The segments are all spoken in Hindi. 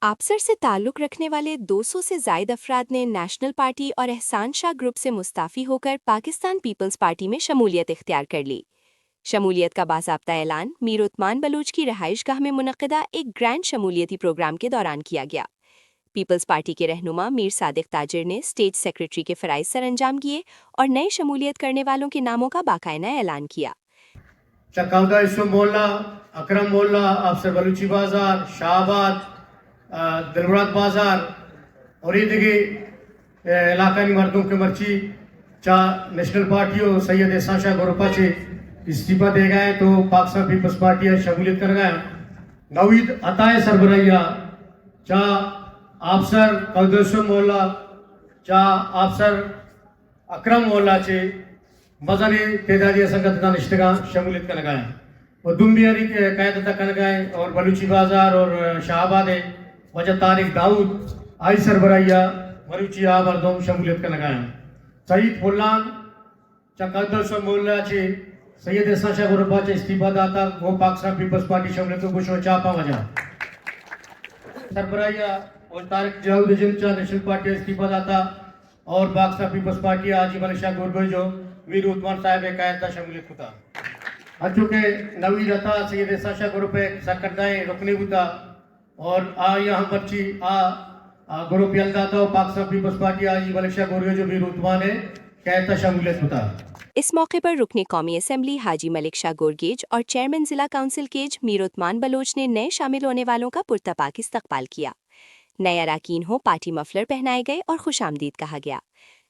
आपसर से ताल्लुक़ रखने वाले 200 से ज़ायद अफराद ने नेशनल पार्टी और एहसान शाह ग्रुप से मुस्ताफ़ी होकर पाकिस्तान पीपल्स पार्टी में शमूलियत इख्तियार कर ली। शमूलियत का बाज़ाब्ता ऐलान मीर उस्मान बलूच की रहाइशगाह में मुनक़िदा एक ग्रैंड शमूलियती प्रोग्राम के दौरान किया गया। पीपल्स पार्टी के रहनुमा मीर सादिक ताजिर ने स्टेट सेक्रेटरी के फ़राइज़ सरअंजाम किए और नए शमूलियत करने वालों के नामों का बाकायदा ऐलान किया। चकाउदा इसम मोल्ला, अकरम मोल्ला, अफसर बलूची बाजार, शाहबाद, दिलमुराद बाजार और ये देखिए इलाकानी मर्दों के मर्ची चा नेशनल पार्टियों सैयद एहसान शाह ग्रुपा से इस्तीफा दे गए तो पाकिस्तान पीपल्स पार्टी शमूलियत कर गए। नवीद अताए सरबरैया चा अफसर कौदसम मोल्ला चा अफसर अकरम मोल्ला से मजनी तेदादी संगत का निश्चित शमूलियत कर गए और दुम्बियरी के कायदता कर गए और बलूची बाजार और शाहबाद वजह तारिक दाऊद आई सरबरैया मरूची आबरदोम शमूलियत कर गए। सईद फुल्लान चकदर मोल्ला से सैयद एहसान शाह ग्रुपा से इस्तीफा दाता वो पाकिस्तान पीपल्स पार्टी शमूलियत को कुछ चापा वजह सरबरैया और तारिक दाऊद जिनचा नेशनल पार्टी इस्तीफा दाता और पाकिस्तान पीपल्स पार्टी आज मलिक शाह गुरबई जो मीर उस्मान साहब कायदा शमूलियत होता चूँकि नवी रथा सैयद एहसान शाह ग्रुप सरकर्दाए रुकने होता और यहाँ बच्ची ग्रुप यलदाता और पाकिस्तान पीपल्स पार्टी आज मलिक शाह गुरबई जो मीर उस्मान है कायदा शमूलियत होता। इस मौके पर रुकने कौमी असम्बली हाजी मलिक शाह गोरगेज और चेयरमैन जिला काउंसिल केज मीर उस्मान बलोच ने नए शामिल होने वालों का पुरतपाक इस्तकबाल किया। नए अराकीन हो पार्टी मफलर पहनाए गए और खुशामदीद कहा गया।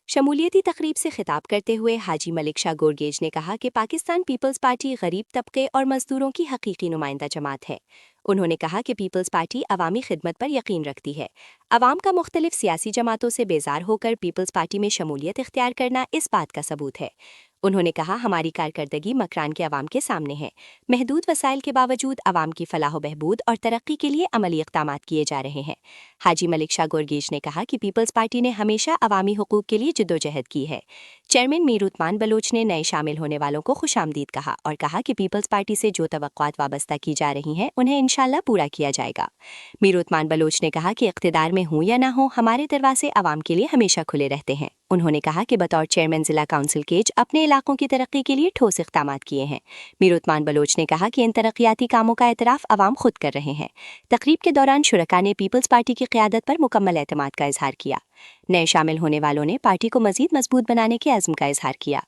शमूलियती तकरीब से खिताब करते हुए हाजी मलिक शाह गोरगेज ने कहा कि पाकिस्तान पीपल्स पार्टी गरीब तबके और मजदूरों की हकीकी नुमाइंदा जमात है। उन्होंने कहा कि पीपल्स पार्टी अवामी खिदमत पर यकीन रखती है। अवाम का मुख्तलिफ सियासी जमातों से बेजार होकर पीपल्स पार्टी में शमूलियत इख्तियार करना इस बात का सबूत है। उन्होंने कहा हमारी कारकर्दगी मकरान के अवाम के सामने है। महदूद वसाइल के बावजूद अवाम की फलाह बहबूद और तरक्की के लिए अमली इक़दामात किए जा रहे हैं। हाजी मलिक शाह गोरगेज ने कहा कि पीपल्स पार्टी ने हमेशा अवामी हुकूक के लिए जद्दोजहद की है। चेयरमैन मीर उस्मान बलोच ने नए शामिल होने वालों को खुशामदीद कहा और कहा कि पीपल्स पार्टी से जो तवक्कुआत वाबस्ता की जा रही हैं उन्हें इंशाल्लाह पूरा किया जाएगा। मीर उस्मान बलोच ने कहा कि इक़्तिदार में हूँ या ना हो हमारे दरवाजे अवाम के लिए हमेशा खुले रहते हैं। उन्होंने कहा कि बतौर चेयरमैन जिला काउंसिल केज अपने इलाकों की तरक्की के लिए ठोस इक़दामात किए हैं। मीर उस्मान बलोच ने कहा कि इन तरक्याती कामों का एतराफ़ अवाम खुद कर रहे हैं। तकरीब के दौरान शुरका ने पीपल्स पार्टी की क़यादत पर मुकम्मल एतमाद का इजहार किया। नए शामिल होने वालों ने पार्टी को मज़ीद मजबूत बनाने के अज़्म का इजहार किया।